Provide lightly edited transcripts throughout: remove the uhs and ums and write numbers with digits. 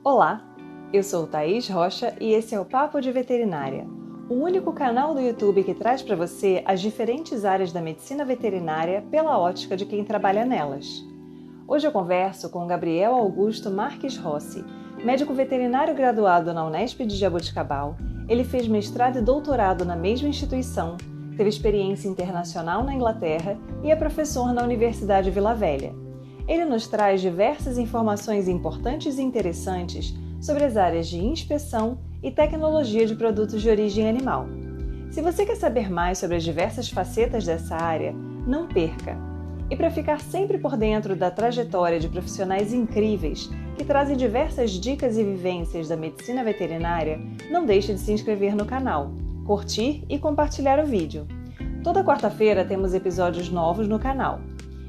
Olá, eu sou Thaís Rocha e esse é o Papo de Veterinária, o único canal do YouTube que traz para você as diferentes áreas da medicina veterinária pela ótica de quem trabalha nelas. Hoje eu converso com Gabriel Augusto Marques Rossi, médico veterinário graduado na Unesp de Jaboticabal. Ele fez mestrado e doutorado na mesma instituição, teve experiência internacional na Inglaterra e é professor na Universidade Vila Velha. Ele nos traz diversas informações importantes e interessantes sobre as áreas de inspeção e tecnologia de produtos de origem animal. Se você quer saber mais sobre as diversas facetas dessa área, não perca! E para ficar sempre por dentro da trajetória de profissionais incríveis que trazem diversas dicas e vivências da medicina veterinária, não deixe de se inscrever no canal, curtir e compartilhar o vídeo. Toda quarta-feira temos episódios novos no canal.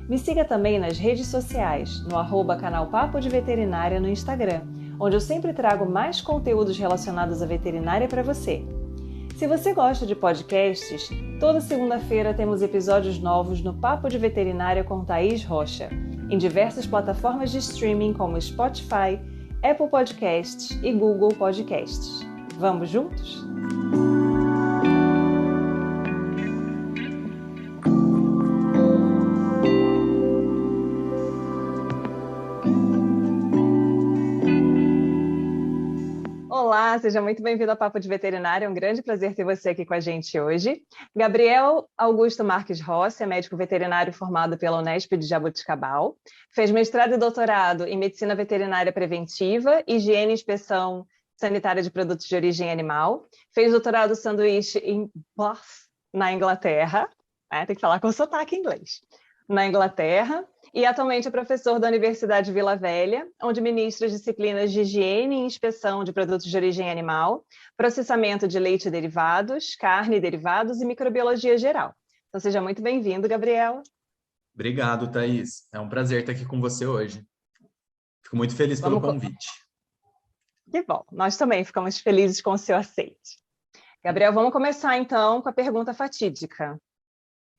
Me siga também nas redes sociais, no @canal Papo de Veterinária no Instagram, onde eu sempre trago mais conteúdos relacionados à veterinária para você. Se você gosta de podcasts, toda segunda-feira temos episódios novos no Papo de Veterinária com Thaís Rocha, em diversas plataformas de streaming como Spotify, Apple Podcasts e Google Podcasts. Vamos juntos? Olá, seja muito bem-vindo ao Papo de Veterinária, é um grande prazer ter você aqui com a gente hoje. Gabriel Augusto Marques Rossi é médico veterinário formado pela Unesp de Jaboticabal, fez mestrado e doutorado em Medicina Veterinária Preventiva, Higiene e Inspeção Sanitária de Produtos de Origem Animal, fez doutorado sanduíche em Bath, na Inglaterra, tem que falar com sotaque em inglês, na Inglaterra, e atualmente é professor da Universidade Vila Velha, onde ministra as disciplinas de higiene e inspeção de produtos de origem animal, processamento de leite e derivados, carne e derivados e microbiologia geral. Então seja muito bem-vindo, Gabriel. Obrigado, Thaís. É um prazer estar aqui com você hoje. Fico muito feliz pelo convite. Que bom, nós também ficamos felizes com o seu aceite. Gabriel, vamos começar então com a pergunta fatídica.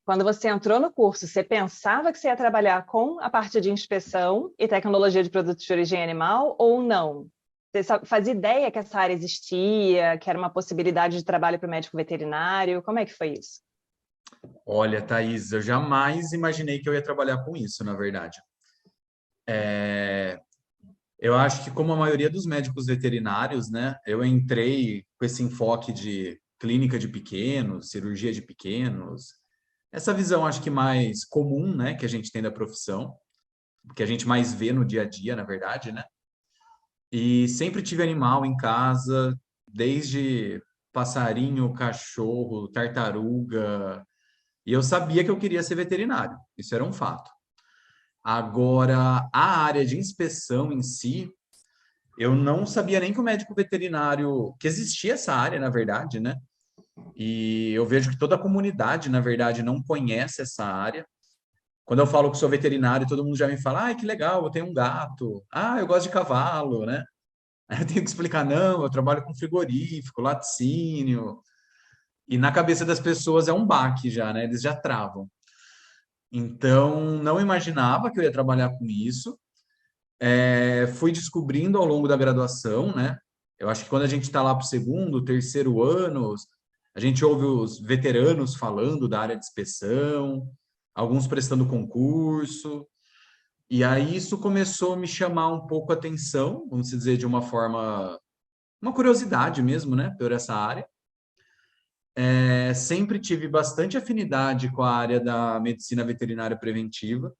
Quando você entrou no curso, você pensava que você ia trabalhar com a parte de inspeção e tecnologia de produtos de origem animal ou não? Você fazia ideia que essa área existia, que era uma possibilidade de trabalho para o médico veterinário? Como é que foi isso? Olha, Thaís, eu jamais imaginei que eu ia trabalhar com isso, na verdade. Eu acho que, como a maioria dos médicos veterinários, né, eu entrei com esse enfoque de clínica de pequenos, cirurgia de pequenos, essa visão, acho que mais comum, né, que a gente tem da profissão, que a gente mais vê no dia a dia, na verdade, né? E sempre tive animal em casa, desde passarinho, cachorro, tartaruga, e eu sabia que eu queria ser veterinário, isso era um fato. Agora, a área de inspeção em si, eu não sabia nem que o médico veterinário, que existia essa área, na verdade, né? E eu vejo que toda a comunidade, na verdade, não conhece essa área. Quando eu falo que sou veterinário, todo mundo já me fala, ah, que legal, eu tenho um gato. Ah, eu gosto de cavalo, né? Aí eu tenho que explicar, não, eu trabalho com frigorífico, laticínio. E na cabeça das pessoas é um baque já, né? Eles já travam. Então, não imaginava que eu ia trabalhar com isso. Fui descobrindo ao longo da graduação, né? Eu acho que quando a gente está lá para o segundo, terceiro ano, a gente ouve os veteranos falando da área de inspeção, alguns prestando concurso, e aí isso começou a me chamar um pouco a atenção, vamos dizer, de uma forma, uma curiosidade mesmo, né, por essa área. Sempre tive bastante afinidade com a área da medicina veterinária preventiva.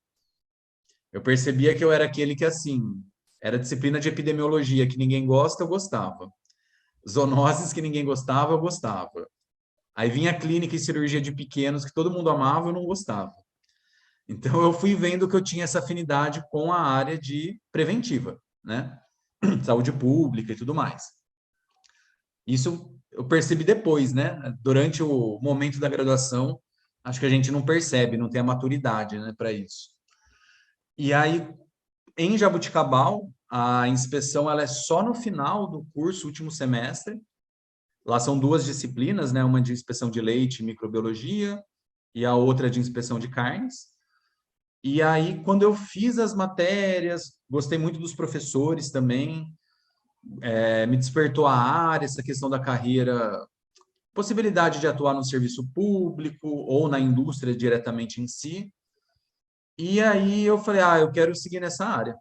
Eu percebia que eu era aquele que, assim, era disciplina de epidemiologia que ninguém gosta, eu gostava. Zoonoses que ninguém gostava, eu gostava. Aí vinha a clínica e cirurgia de pequenos que todo mundo amava, eu não gostava. Então eu fui vendo que eu tinha essa afinidade com a área de preventiva, né? Saúde pública e tudo mais. Isso eu percebi depois, né? Durante o momento da graduação, acho que a gente não percebe, não tem a maturidade, né, para isso. E aí, em Jaboticabal, a inspeção ela é só no final do curso, último semestre. Lá são duas disciplinas, né? Uma de inspeção de leite e microbiologia e a outra de inspeção de carnes. E aí, quando eu fiz as matérias, gostei muito dos professores também. me despertou a área, essa questão da carreira, possibilidade de atuar no serviço público ou na indústria diretamente em si. E aí eu falei, eu quero seguir nessa área.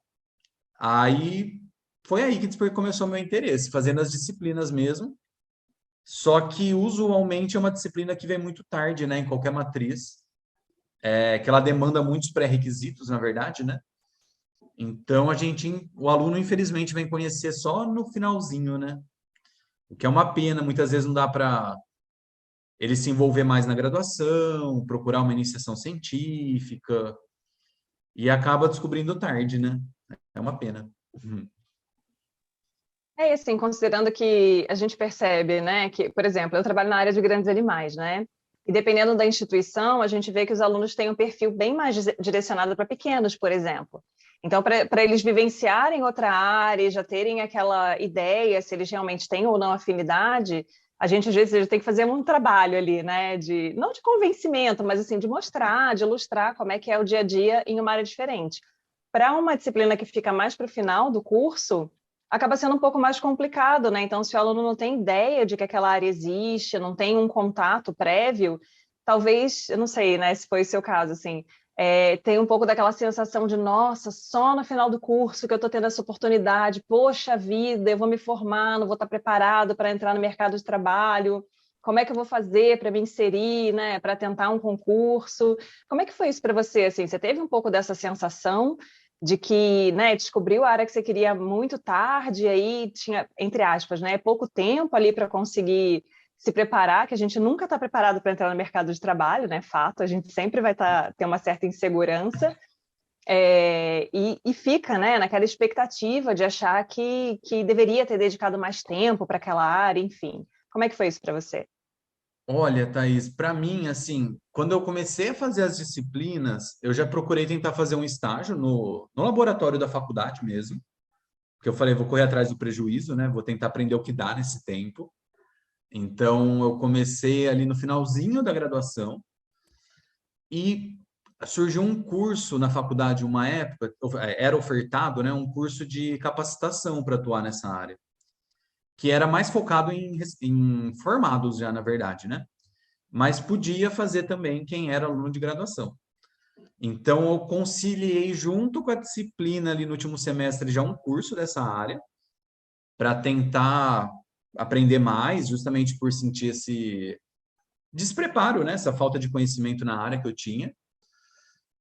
Aí foi aí que começou o meu interesse, fazendo as disciplinas mesmo. Só que usualmente é uma disciplina que vem muito tarde, né, em qualquer matriz, que ela demanda muitos pré-requisitos, na verdade, né? Então o aluno infelizmente vem conhecer só no finalzinho, né? O que é uma pena, muitas vezes não dá para ele se envolver mais na graduação, procurar uma iniciação científica e acaba descobrindo tarde, né? É uma pena. Uhum. É assim, considerando que a gente percebe, né, que, por exemplo, eu trabalho na área de grandes animais, né? E dependendo da instituição, a gente vê que os alunos têm um perfil bem mais direcionado para pequenos, por exemplo. Então, para eles vivenciarem outra área e já terem aquela ideia se eles realmente têm ou não afinidade, a gente às vezes tem que fazer um trabalho ali, né, de não de convencimento, mas assim de mostrar, de ilustrar como é que é o dia a dia em uma área diferente. Para uma disciplina que fica mais para o final do curso, acaba sendo um pouco mais complicado, né? Então, se o aluno não tem ideia de que aquela área existe, não tem um contato prévio, talvez, eu não sei, né, se foi o seu caso, assim, tem um pouco daquela sensação de, nossa, só no final do curso que eu estou tendo essa oportunidade, poxa vida, eu vou me formar, não vou estar preparado para entrar no mercado de trabalho, como é que eu vou fazer para me inserir, né, para tentar um concurso? Como é que foi isso para você, assim? Você teve um pouco dessa sensação de que, né, descobriu a área que você queria muito tarde, e aí tinha, entre aspas, né, pouco tempo ali para conseguir se preparar, que a gente nunca está preparado para entrar no mercado de trabalho, né, fato, a gente sempre vai ter uma certa insegurança, e fica, né, naquela expectativa de achar que deveria ter dedicado mais tempo para aquela área, enfim. Como é que foi isso para você? Olha, Thaís, para mim, assim, quando eu comecei a fazer as disciplinas, eu já procurei tentar fazer um estágio no laboratório da faculdade mesmo, porque eu falei, vou correr atrás do prejuízo, né? Vou tentar aprender o que dá nesse tempo. Então, eu comecei ali no finalzinho da graduação e surgiu um curso na faculdade, uma época, era ofertado, né, um curso de capacitação para atuar nessa área, que era mais focado em formados já, na verdade, né? Mas podia fazer também quem era aluno de graduação. Então, eu conciliei junto com a disciplina ali no último semestre já um curso dessa área, para tentar aprender mais, justamente por sentir esse despreparo, né? Essa falta de conhecimento na área que eu tinha.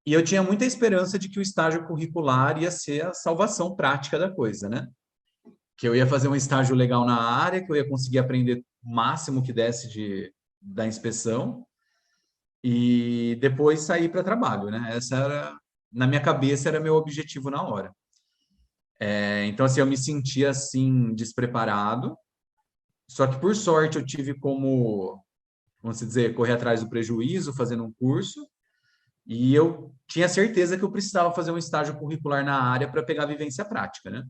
E eu tinha muita esperança de que o estágio curricular ia ser a salvação prática da coisa, né? Que eu ia fazer um estágio legal na área, que eu ia conseguir aprender o máximo que desse da inspeção e depois sair para trabalho, né? Na minha cabeça, era meu objetivo na hora. Então, assim, eu me sentia, assim, despreparado, só que, por sorte, eu tive como, vamos dizer, correr atrás do prejuízo, fazendo um curso, e eu tinha certeza que eu precisava fazer um estágio curricular na área para pegar a vivência prática, né?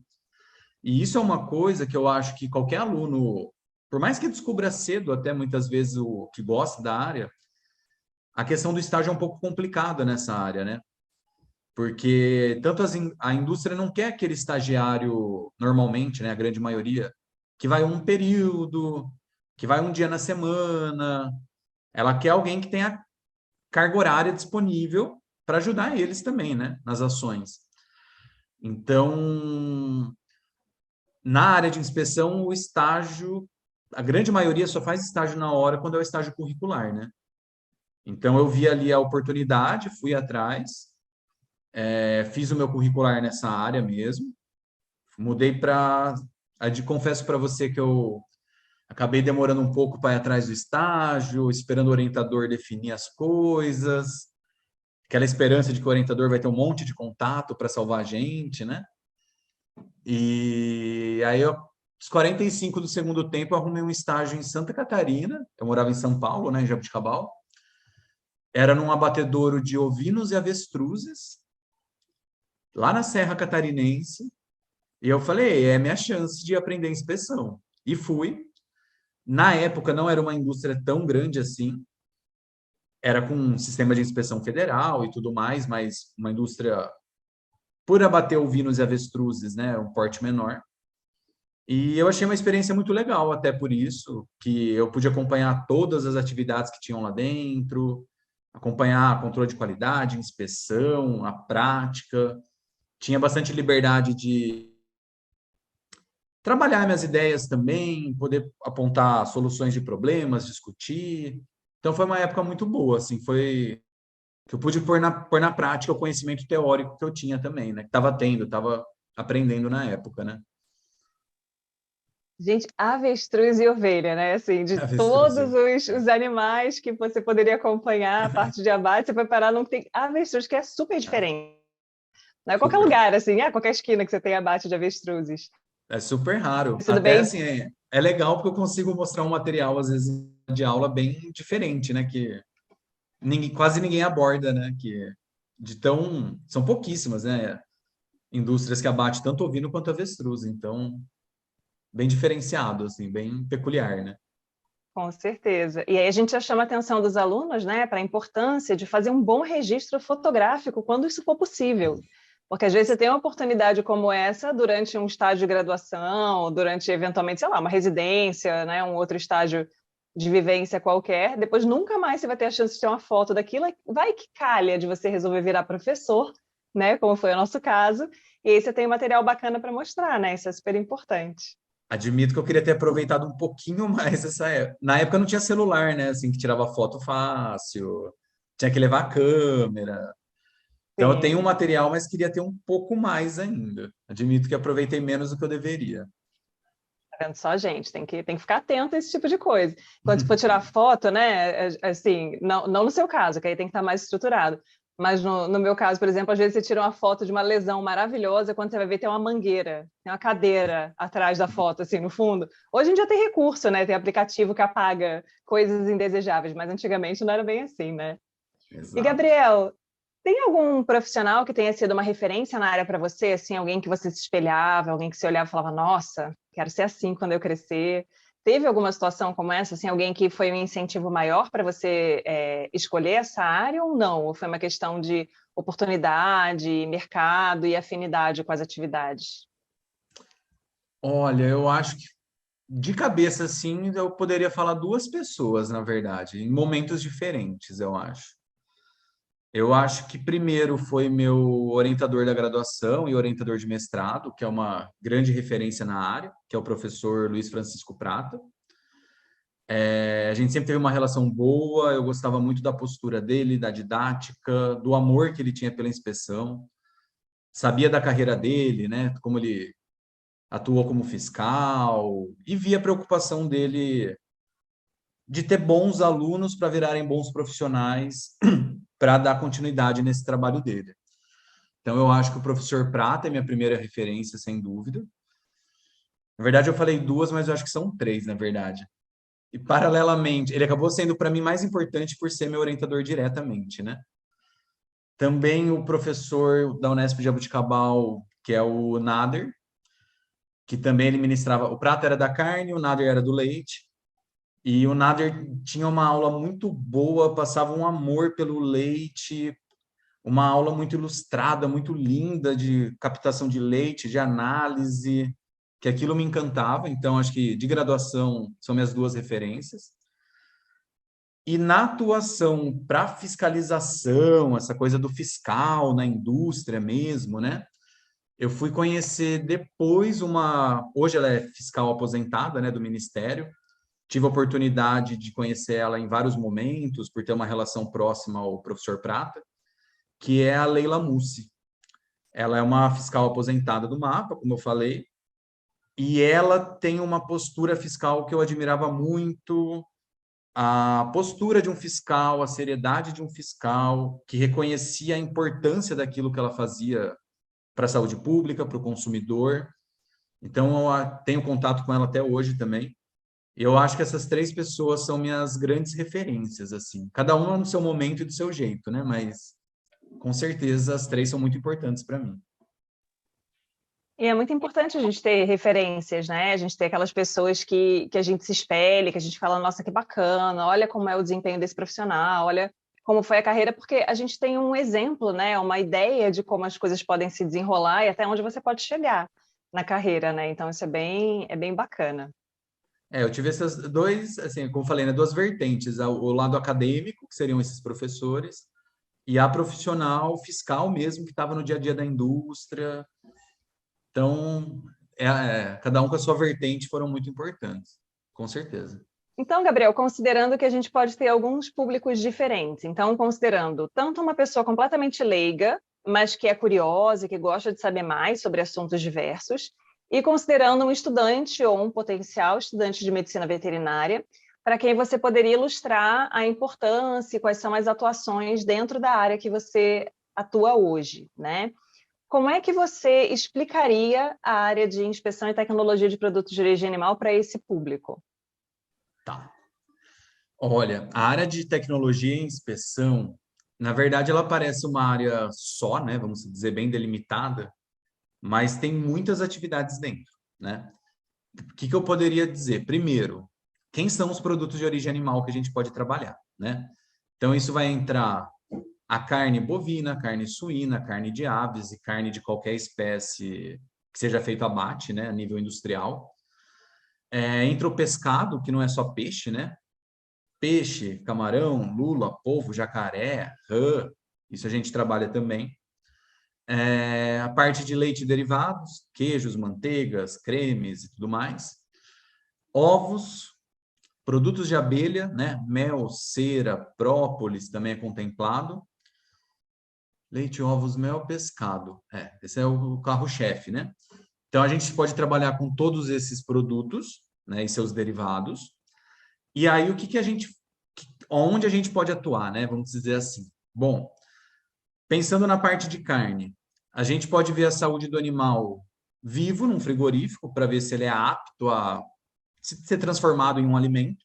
E isso é uma coisa que eu acho que qualquer aluno, por mais que descubra cedo, até muitas vezes o que gosta da área, a questão do estágio é um pouco complicada nessa área, né? Porque a indústria não quer aquele estagiário, normalmente, né, a grande maioria, que vai um período, que vai um dia na semana. Ela quer alguém que tenha carga horária disponível para ajudar eles também, né, nas ações. Então, na área de inspeção, o estágio, a grande maioria só faz estágio na hora quando é o estágio curricular, né? Então, eu vi ali a oportunidade, fui atrás, fiz o meu curricular nessa área mesmo, mudei para. Confesso para você que eu acabei demorando um pouco para ir atrás do estágio, esperando o orientador definir as coisas, aquela esperança de que o orientador vai ter um monte de contato para salvar a gente, né? E aí, aos 45 do segundo tempo, eu arrumei um estágio em Santa Catarina. Eu morava em São Paulo, né, em Jabuticabal. Era num abatedouro de ovinos e avestruzes, lá na Serra Catarinense. E eu falei, é minha chance de aprender inspeção. E fui. Na época, não era uma indústria tão grande assim. Era com um sistema de inspeção federal e tudo mais, mas uma indústria, por abater ovinos e avestruzes, né, um porte menor. E eu achei uma experiência muito legal, até por isso, que eu pude acompanhar todas as atividades que tinham lá dentro, acompanhar controle de qualidade, inspeção, a prática. Tinha bastante liberdade de trabalhar minhas ideias também, poder apontar soluções de problemas, discutir. Então foi uma época muito boa, assim, foi que eu pude pôr na prática o conhecimento teórico que eu tinha também, né? Que estava tendo, estava aprendendo na época, né? Gente, avestruz e ovelha, né? Assim, de Avestruz. todos os animais que você poderia acompanhar a parte de abate, você foi parar num que tem avestruz, que é super diferente. Não é qualquer Super, lugar, assim, qualquer esquina que você tem abate de avestruzes. é super raro. Tudo Até bem? assim, é legal porque eu consigo mostrar um material, às vezes, de aula bem diferente, né? Que quase ninguém aborda, né? Que de tão. São pouquíssimas, né? Indústrias que abatem tanto ovino quanto avestruz. Então, bem diferenciado, assim, bem peculiar, né? Com certeza. E aí a gente já chama a atenção dos alunos, né, para a importância de fazer um bom registro fotográfico quando isso for possível. Porque às vezes você tem uma oportunidade como essa durante um estágio de graduação, durante eventualmente, sei lá, uma residência, né, um outro estágio de vivência qualquer, depois nunca mais você vai ter a chance de ter uma foto daquilo, vai que calha de você resolver virar professor, né, como foi o nosso caso, e aí você tem um material bacana para mostrar, né? Isso é super importante. Admito que eu queria ter aproveitado um pouquinho mais essa época. Na época não tinha celular, né? Assim, que tirava foto fácil, tinha que levar a câmera. Então eu tenho um Sim. material, mas queria ter um pouco mais ainda. Admito que aproveitei menos do que eu deveria. Tá vendo só, gente? Tem que ficar atento a esse tipo de coisa. Quando for tirar foto, né? Assim, não no seu caso, que aí tem que estar mais estruturado. Mas no meu caso, por exemplo, às vezes você tira uma foto de uma lesão maravilhosa, quando você vai ver tem uma mangueira, tem uma cadeira atrás da foto, assim, no fundo. Hoje em dia tem recurso, né? Tem aplicativo que apaga coisas indesejáveis, mas antigamente não era bem assim, né? E, Exato. Gabriel, tem algum profissional que tenha sido uma referência na área para você? Assim, alguém que você se espelhava, alguém que você olhava e falava, nossa, quero ser assim quando eu crescer. Teve alguma situação como essa? Assim, alguém que foi um incentivo maior para você escolher essa área ou não? Ou foi uma questão de oportunidade, mercado e afinidade com as atividades? Olha, eu acho que de cabeça assim, eu poderia falar duas pessoas, na verdade, em momentos diferentes, eu acho. Eu acho que primeiro foi meu orientador da graduação e orientador de mestrado, que é uma grande referência na área, que é o professor Luiz Francisco Prata. A gente sempre teve uma relação boa, eu gostava muito da postura dele, da didática, do amor que ele tinha pela inspeção, sabia da carreira dele, né, como ele atuou como fiscal e via a preocupação dele de ter bons alunos para virarem bons profissionais para dar continuidade nesse trabalho dele. Então, eu acho que o professor Prata é minha primeira referência, sem dúvida. Na verdade, eu falei duas, mas eu acho que são três, na verdade. E, paralelamente, ele acabou sendo para mim mais importante por ser meu orientador diretamente, né? Também o professor da Unesp de Jabuticabal, que é o Nader, que também ele ministrava. O Prata era da carne, o Nader era do leite. E o Nader tinha uma aula muito boa, passava um amor pelo leite, uma aula muito ilustrada, muito linda de captação de leite, de análise, que aquilo me encantava. Então, acho que de graduação são minhas duas referências. E na atuação para fiscalização, essa coisa do fiscal na indústria mesmo, né? Eu fui conhecer depois uma. Hoje ela é fiscal aposentada, né, do Ministério. Tive a oportunidade de conhecer ela em vários momentos, por ter uma relação próxima ao professor Prata, que é a Leila Mussi. Ela é uma fiscal aposentada do MAPA, como eu falei, e ela tem uma postura fiscal que eu admirava muito, a postura de um fiscal, a seriedade de um fiscal, que reconhecia a importância daquilo que ela fazia para a saúde pública, para o consumidor. Então, eu tenho contato com ela até hoje também. E eu acho que essas três pessoas são minhas grandes referências, assim. Cada uma no seu momento e do seu jeito, né? Mas, com certeza, as três são muito importantes para mim. E é muito importante a gente ter referências, né? A gente ter aquelas pessoas que a gente se espelha, que a gente fala, nossa, que bacana, olha como é o desempenho desse profissional, olha como foi a carreira, porque a gente tem um exemplo, né? Uma ideia de como as coisas podem se desenrolar e até onde você pode chegar. na carreira, né? Então isso é bem bacana. Eu tive essas dois, assim, como falei, né, duas vertentes, o lado acadêmico, que seriam esses professores, e a profissional fiscal mesmo, que estava no dia a dia da indústria. Então, cada um com a sua vertente foram muito importantes, com certeza. Então, Gabriel, considerando que a gente pode ter alguns públicos diferentes, então, considerando tanto uma pessoa completamente leiga, mas que é curiosa e que gosta de saber mais sobre assuntos diversos, e considerando um estudante ou um potencial estudante de medicina veterinária, para quem você poderia ilustrar a importância e quais são as atuações dentro da área que você atua hoje, né? Como é que você explicaria a área de inspeção e tecnologia de produtos de origem animal para esse público? Tá. Olha, a área de tecnologia e inspeção, na verdade, ela parece uma área só, né? Vamos dizer, bem delimitada, mas tem muitas atividades dentro, né? O que eu poderia dizer? Primeiro, quem são os produtos de origem animal que a gente pode trabalhar, né? Então, isso vai entrar a carne bovina, carne suína, carne de aves e carne de qualquer espécie que seja feito abate, né, a nível industrial. Entra o pescado, que não é só peixe, né? Peixe, camarão, lula, polvo, jacaré, rã, isso a gente trabalha também. A parte de leite e derivados, queijos, manteigas, cremes e tudo mais. Ovos, produtos de abelha, né? Mel, cera, própolis também é contemplado. Leite, ovos, mel, pescado. Esse é o carro-chefe, né? Então a gente pode trabalhar com todos esses produtos, né, e seus derivados. E aí o que a gente, onde a gente pode atuar, né? Vamos dizer assim. Bom, pensando na parte de carne, a gente pode ver a saúde do animal vivo num frigorífico para ver se ele é apto a ser transformado em um alimento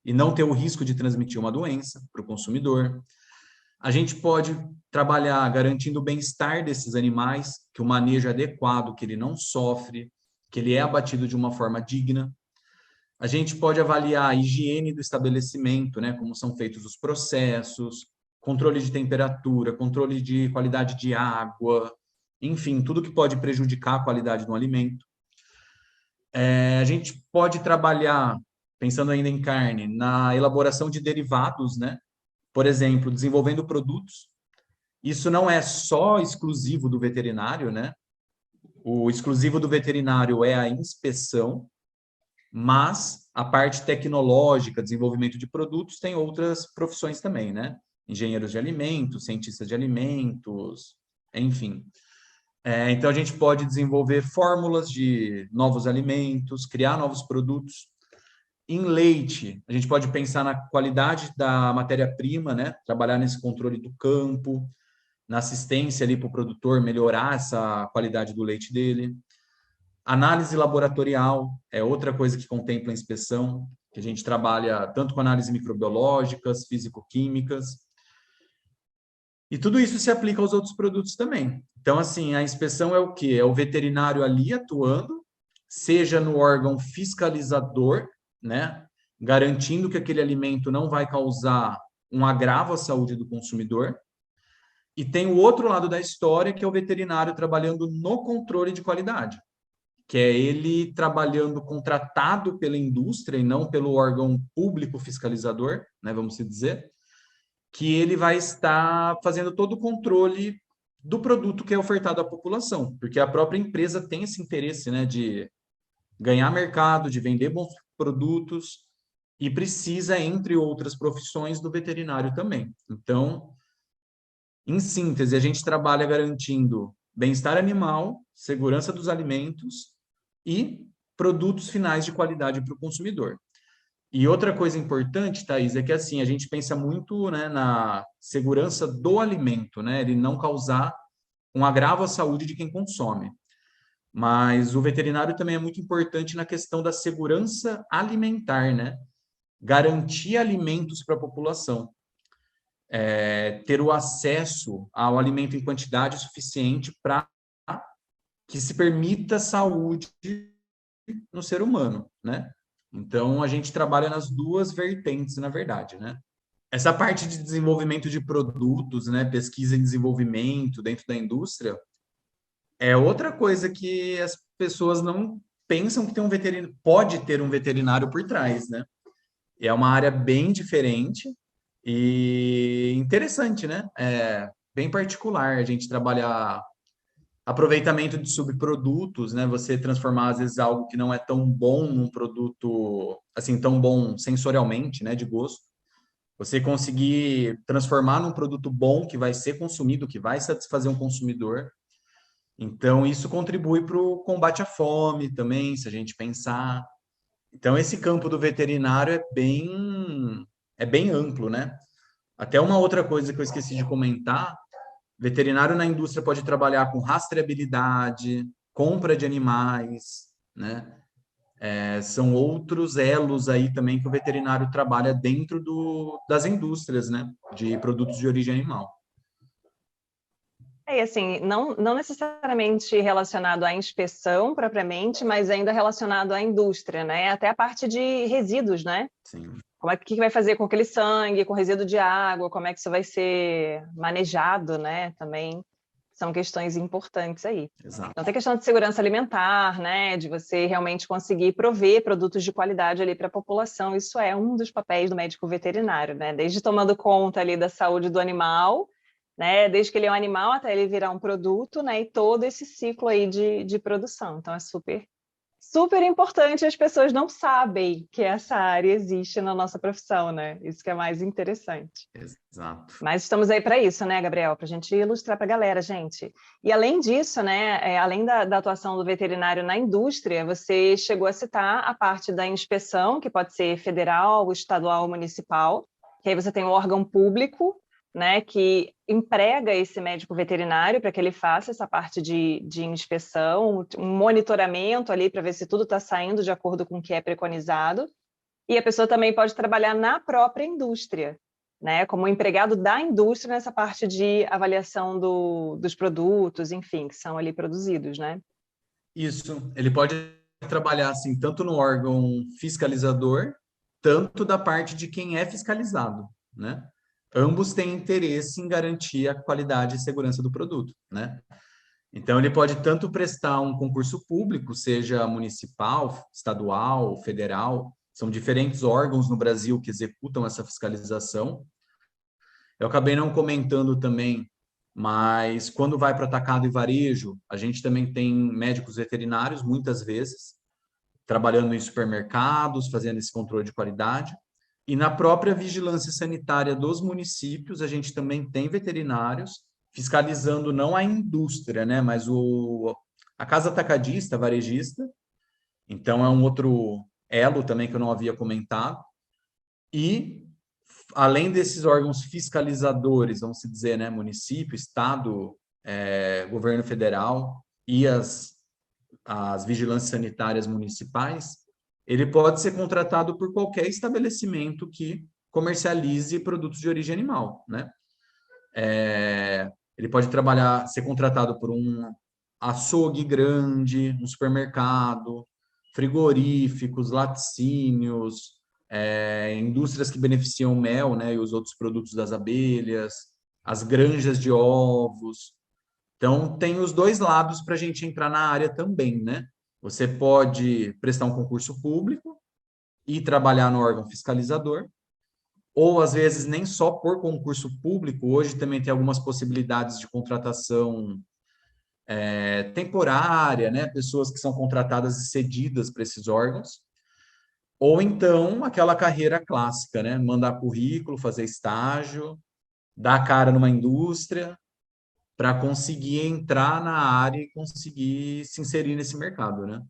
e não ter o risco de transmitir uma doença para o consumidor. A gente pode trabalhar garantindo o bem-estar desses animais, que o manejo é adequado, que ele não sofre, que ele é abatido de uma forma digna. A gente pode avaliar a higiene do estabelecimento, né, como são feitos os processos, controle de temperatura, controle de qualidade de água, enfim, tudo que pode prejudicar a qualidade do alimento. A gente pode trabalhar, pensando ainda em carne, na elaboração de derivados, né? Por exemplo, desenvolvendo produtos. Isso não é só exclusivo do veterinário, né? O exclusivo do veterinário é a inspeção, mas a parte tecnológica, desenvolvimento de produtos, tem outras profissões também, né? Engenheiros de alimentos, cientistas de alimentos, enfim. Então, a gente pode desenvolver fórmulas de novos alimentos, criar novos produtos. Em leite, a gente pode pensar na qualidade da matéria-prima, né? Trabalhar nesse controle do campo, na assistência ali para o produtor melhorar essa qualidade do leite dele. Análise laboratorial é outra coisa que contempla a inspeção, que a gente trabalha tanto com análise microbiológicas, físico-químicas, e tudo isso se aplica aos outros produtos também. Então, assim, a inspeção é o quê? É o veterinário ali atuando, seja no órgão fiscalizador, né? Garantindo que aquele alimento não vai causar um agravo à saúde do consumidor. E tem o outro lado da história, que é o veterinário trabalhando no controle de qualidade, que é ele trabalhando contratado pela indústria e não pelo órgão público fiscalizador, né, vamos dizer, que ele vai estar fazendo todo o controle do produto que é ofertado à população, porque a própria empresa tem esse interesse, né, de ganhar mercado, de vender bons produtos e precisa, entre outras profissões, do veterinário também. Então, em síntese, a gente trabalha garantindo bem-estar animal, segurança dos alimentos e produtos finais de qualidade para o consumidor. E outra coisa importante, Thaís, é que assim, a gente pensa muito, né, na segurança do alimento, né, ele não causar um agravo à saúde de quem consome. Mas o veterinário também é muito importante na questão da segurança alimentar, né? Garantir alimentos para a população, ter o acesso ao alimento em quantidade suficiente para que se permita saúde no ser humano, né? Então, a gente trabalha nas duas vertentes, na verdade, né? Essa parte de desenvolvimento de produtos, né, pesquisa e desenvolvimento dentro da indústria, é outra coisa que pessoas não pensam que tem um veterinário, pode ter um veterinário por trás, né? E é uma área bem diferente e interessante, né? É bem particular a gente trabalhar aproveitamento de subprodutos, né? Você transformar às vezes algo que não é tão bom num produto assim tão bom sensorialmente, né, de gosto. Você conseguir transformar num produto bom que vai ser consumido, que vai satisfazer um consumidor. Então isso contribui para o combate à fome também, se a gente pensar. Então esse campo do veterinário é bem amplo, né? Até uma outra coisa que eu esqueci de comentar, veterinário na indústria pode trabalhar com rastreabilidade, compra de animais, né? São outros elos aí também que o veterinário trabalha dentro das indústrias, né? De produtos de origem animal. E assim, não necessariamente relacionado à inspeção propriamente, mas ainda relacionado à indústria, né? Até a parte de resíduos, né? Sim, Como é que vai fazer com aquele sangue, com resíduo de água, como é que isso vai ser manejado, né? Também são questões importantes aí. exato. Então tem questão de segurança alimentar, né? De você realmente conseguir prover produtos de qualidade ali para a população. Isso é um dos papéis do médico veterinário, né? Desde tomando conta ali da saúde do animal, né? Desde que ele é um animal até ele virar um produto, né? E todo esse ciclo aí de produção. Então é super importante, as pessoas não sabem que essa área existe na nossa profissão, né? Isso que é mais interessante. Exato. Mas estamos aí para isso, né, Gabriel? Para a gente ilustrar para a galera, gente. E além disso, né, além da atuação do veterinário na indústria, você chegou a citar a parte da inspeção, que pode ser federal, estadual ou municipal, que aí você tem um órgão público, né, que emprega esse médico veterinário para que ele faça essa parte de inspeção, um monitoramento ali para ver se tudo está saindo de acordo com o que é preconizado. E a pessoa também pode trabalhar na própria indústria, né, como empregado da indústria nessa parte de avaliação dos produtos, enfim, que são ali produzidos, né? Isso, ele pode trabalhar assim tanto no órgão fiscalizador, tanto da parte de quem é fiscalizado, né? Ambos têm interesse em garantir a qualidade e segurança do produto, né? Então ele pode tanto prestar um concurso público, seja municipal, estadual, federal, são diferentes órgãos no Brasil que executam essa fiscalização. Eu acabei não comentando também, mas quando vai para atacado e varejo, a gente também tem médicos veterinários, muitas vezes, trabalhando em supermercados, fazendo esse controle de qualidade. E na própria vigilância sanitária dos municípios, a gente também tem veterinários fiscalizando não a indústria, né, mas a casa atacadista, varejista. Então é um outro elo também que eu não havia comentado. E além desses órgãos fiscalizadores, vamos dizer, né, município, estado, governo federal e as vigilâncias sanitárias municipais, ele pode ser contratado por qualquer estabelecimento que comercialize produtos de origem animal, né? Ele pode trabalhar, ser contratado por um açougue grande, um supermercado, frigoríficos, laticínios, indústrias que beneficiam o mel, né, e os outros produtos das abelhas, as granjas de ovos. Então, tem os dois lados para a gente entrar na área também, né? Você pode prestar um concurso público e trabalhar no órgão fiscalizador, ou às vezes nem só por concurso público, hoje também tem algumas possibilidades de contratação temporária, né? Pessoas que são contratadas e cedidas para esses órgãos, ou então aquela carreira clássica, né? Mandar currículo, fazer estágio, dar cara numa indústria para conseguir entrar na área e conseguir se inserir nesse mercado, né?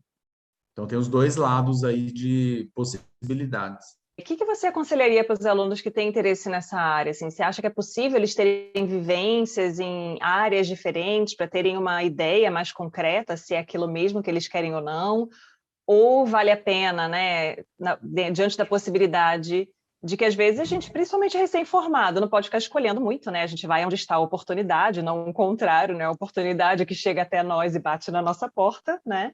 Então tem os dois lados aí de possibilidades. O que você aconselharia para os alunos que têm interesse nessa área? Assim, você acha que é possível eles terem vivências em áreas diferentes para terem uma ideia mais concreta se é aquilo mesmo que eles querem ou não? Ou vale a pena, né, diante da possibilidade de que às vezes a gente, principalmente recém-formado, não pode ficar escolhendo muito, né? A gente vai onde está a oportunidade, não o contrário, né? A oportunidade que chega até nós e bate na nossa porta, né?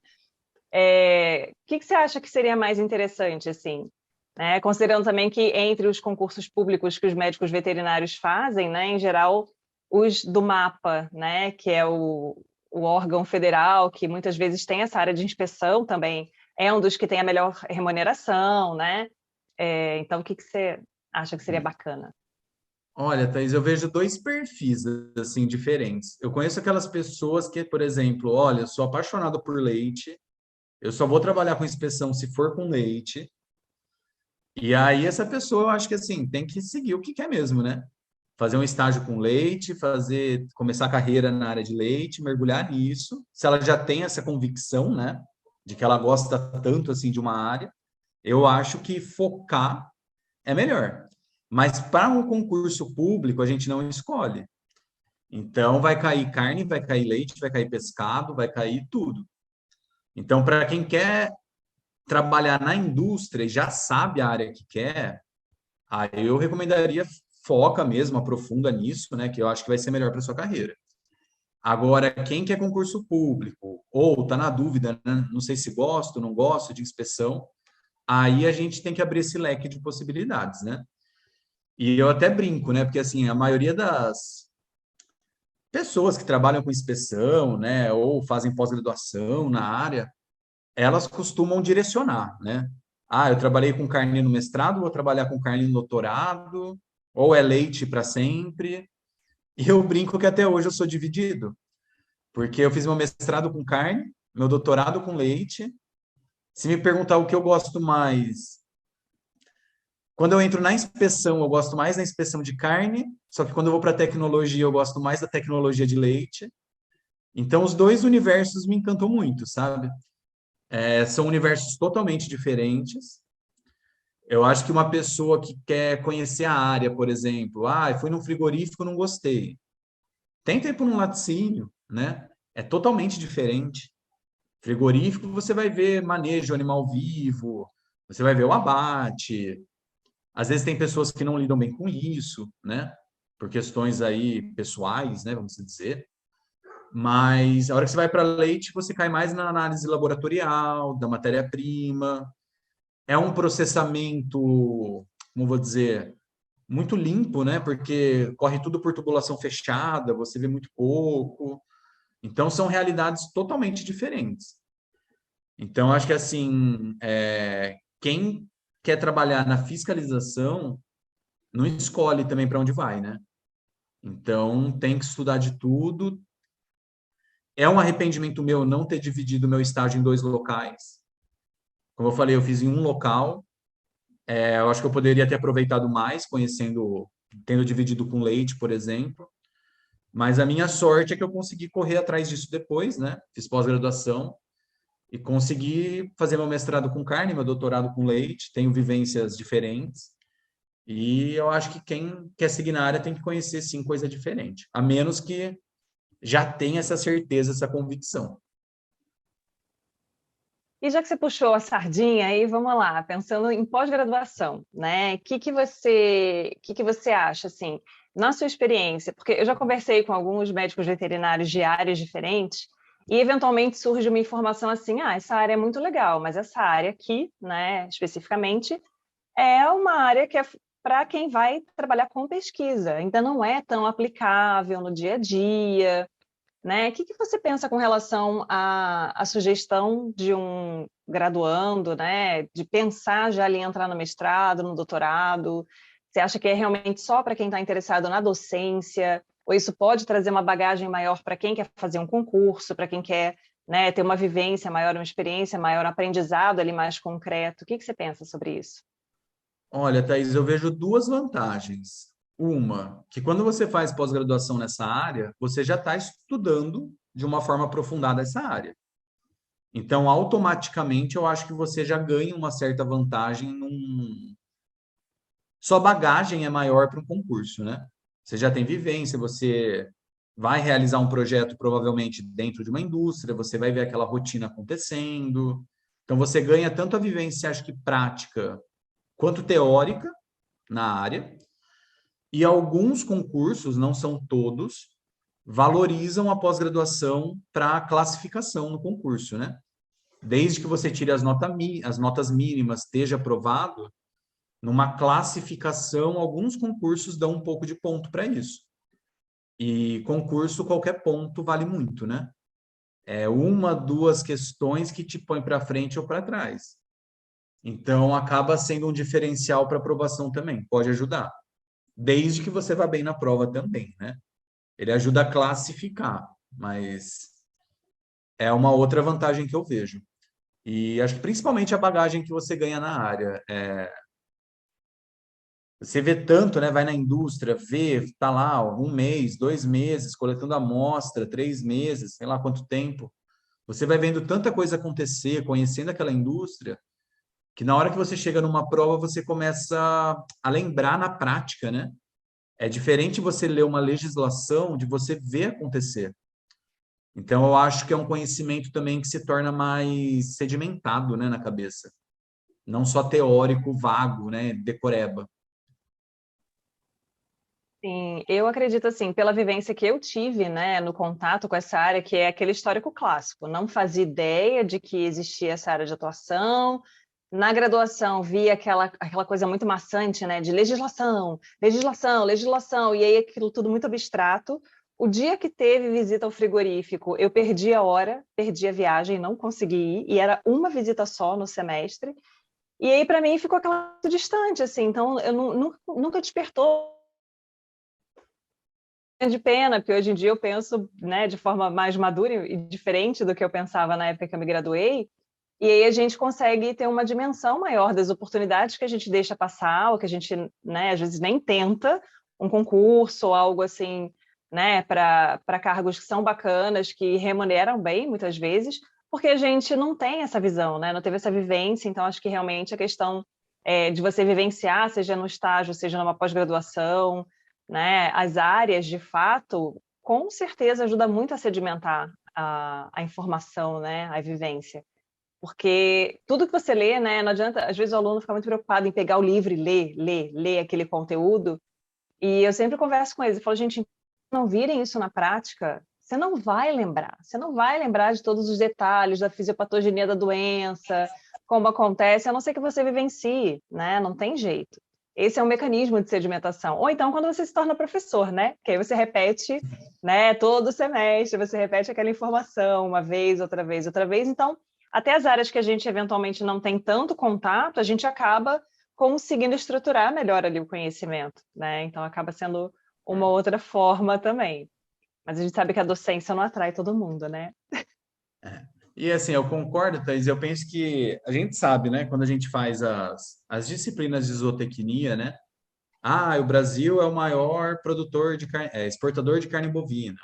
O que você acha que seria mais interessante, assim? Né? Considerando também que entre os concursos públicos que os médicos veterinários fazem, né, em geral, os do MAPA, né, que é o o órgão federal, que muitas vezes tem essa área de inspeção também, é um dos que tem a melhor remuneração, né? Então, o que você acha que seria bacana? Olha, Thaís, eu vejo dois perfis assim diferentes. Eu conheço aquelas pessoas que, por exemplo, olha, eu sou apaixonado por leite, eu só vou trabalhar com inspeção se for com leite. E aí essa pessoa, eu acho que assim, tem que seguir o que quer mesmo, né? Fazer um estágio com leite, começar a carreira na área de leite, mergulhar nisso. Se ela já tem essa convicção, né, de que ela gosta tanto assim de uma área, eu acho que focar é melhor. Mas para um concurso público, a gente não escolhe. Então, vai cair carne, vai cair leite, vai cair pescado, vai cair tudo. Então, para quem quer trabalhar na indústria e já sabe a área que quer, aí eu recomendaria foca mesmo, aprofunda nisso, né, que eu acho que vai ser melhor para sua carreira. Agora, quem quer concurso público ou está na dúvida, né, não sei se gosto, não gosto de inspeção, aí a gente tem que abrir esse leque de possibilidades, né? E eu até brinco, né? Porque assim, a maioria das pessoas que trabalham com inspeção, né, ou fazem pós-graduação na área, elas costumam direcionar, né? Ah, eu trabalhei com carne no mestrado, vou trabalhar com carne no doutorado, ou é leite para sempre. E eu brinco que até hoje eu sou dividido, porque eu fiz meu mestrado com carne, meu doutorado com leite. Se me perguntar o que eu gosto mais, quando eu entro na inspeção, eu gosto mais da inspeção de carne, só que quando eu vou para a tecnologia, eu gosto mais da tecnologia de leite. Então, os dois universos me encantam muito, sabe? São universos totalmente diferentes. Eu acho que uma pessoa que quer conhecer a área, por exemplo, fui num frigorífico, não gostei. Tenta ir para um laticínio, né? É totalmente diferente. Frigorífico, você vai ver manejo animal vivo, você vai ver o abate. Às vezes tem pessoas que não lidam bem com isso, né? Por questões aí pessoais, né? Vamos dizer. Mas a hora que você vai para leite, você cai mais na análise laboratorial, da matéria-prima. É um processamento, como vou dizer, muito limpo, né? Porque corre tudo por tubulação fechada, você vê muito pouco. Então, são realidades totalmente diferentes. Então, acho que assim, quem quer trabalhar na fiscalização não escolhe também para onde vai, né? Então, tem que estudar de tudo. É um arrependimento meu não ter dividido meu estágio em dois locais. Como eu falei, eu fiz em um local. Eu acho que eu poderia ter aproveitado mais, tendo dividido com leite, por exemplo. Mas a minha sorte é que eu consegui correr atrás disso depois, né? Fiz pós-graduação e consegui fazer meu mestrado com carne, meu doutorado com leite. Tenho vivências diferentes. E eu acho que quem quer seguir na área tem que conhecer, sim, coisa diferente. A menos que já tenha essa certeza, essa convicção. E já que você puxou a sardinha, aí vamos lá, pensando em pós-graduação, né? O que você acha, assim, na sua experiência? Porque eu já conversei com alguns médicos veterinários de áreas diferentes e eventualmente surge uma informação assim, essa área é muito legal, mas essa área aqui, né, especificamente, é uma área que é para quem vai trabalhar com pesquisa, ainda não é tão aplicável no dia a dia, né? O que você pensa com relação à sugestão de um graduando, né? De pensar já ali entrar no mestrado, no doutorado? Você acha que é realmente só para quem está interessado na docência? Ou isso pode trazer uma bagagem maior para quem quer fazer um concurso, para quem quer, né, ter uma vivência maior, uma experiência maior, um aprendizado ali mais concreto? O que você pensa sobre isso? Olha, Thaís, eu vejo duas vantagens. Uma, que quando você faz pós-graduação nessa área, você já está estudando de uma forma aprofundada essa área. Então, automaticamente, eu acho que você já ganha uma certa vantagem Sua bagagem é maior para um concurso, né? Você já tem vivência, você vai realizar um projeto provavelmente dentro de uma indústria, você vai ver aquela rotina acontecendo. Então, você ganha tanto a vivência, acho que prática, quanto teórica na área. E alguns concursos, não são todos, valorizam a pós-graduação para classificação no concurso, né? Desde que você tire as notas mínimas, esteja aprovado, numa classificação, alguns concursos dão um pouco de ponto para isso. E concurso, qualquer ponto vale muito, né? é uma, duas questões que te põe para frente ou para trás. Então, acaba sendo um diferencial para aprovação também, pode ajudar, desde que você vá bem na prova também, né? Ele ajuda a classificar, mas é uma outra vantagem que eu vejo. E acho que principalmente a bagagem que você ganha na área. Você vê tanto, né? Vai na indústria, vê, tá lá ó, 1 mês, 2 meses, coletando amostra, 3 meses, sei lá quanto tempo. Você vai vendo tanta coisa acontecer, conhecendo aquela indústria, que na hora que você chega numa prova, você começa a lembrar na prática, né? É diferente você ler uma legislação de você ver acontecer. Então, eu acho que é um conhecimento também que se torna mais sedimentado, né, na cabeça. Não só teórico, vago, né, decoreba. Sim, eu acredito assim, pela vivência que eu tive, né, no contato com essa área, que é aquele histórico clássico. Não fazia ideia de que existia essa área de atuação. Na graduação, via aquela coisa muito maçante, né, de legislação, legislação, legislação, e aí aquilo tudo muito abstrato. O dia que teve visita ao frigorífico, eu perdi a hora, perdi a viagem, não consegui ir, e era uma visita só no semestre. E aí, para mim, ficou aquela coisa distante, assim, então eu nunca despertou de pena, porque hoje em dia eu penso, né, de forma mais madura e diferente do que eu pensava na época que eu me graduei, e aí a gente consegue ter uma dimensão maior das oportunidades que a gente deixa passar, ou que a gente, né, às vezes nem tenta um concurso ou algo assim, né, para cargos que são bacanas, que remuneram bem, muitas vezes, porque a gente não tem essa visão, né, não teve essa vivência, então acho que realmente a questão de você vivenciar, seja no estágio, seja numa pós-graduação, né, as áreas, de fato, com certeza ajuda muito a sedimentar a informação, né, a vivência. Porque tudo que você lê, né, não adianta, às vezes o aluno fica muito preocupado em pegar o livro e ler aquele conteúdo, e eu sempre converso com eles, eu falo, gente, se não virem isso na prática, você não vai lembrar de todos os detalhes da fisiopatogenia da doença, como acontece, a não ser que você vivencie, né, não tem jeito. Esse é um mecanismo de sedimentação. Ou então quando você se torna professor, né, que aí você repete, né, todo semestre, você repete aquela informação uma vez, outra vez, então até as áreas que a gente eventualmente não tem tanto contato, a gente acaba conseguindo estruturar melhor ali o conhecimento, né? Então acaba sendo uma outra forma também. Mas a gente sabe que a docência não atrai todo mundo, né? E assim, eu concordo, Thaís, eu penso que a gente sabe, né, quando a gente faz as disciplinas de zootecnia, né? Ah, o Brasil é o maior produtor de carne, exportador de carne bovina,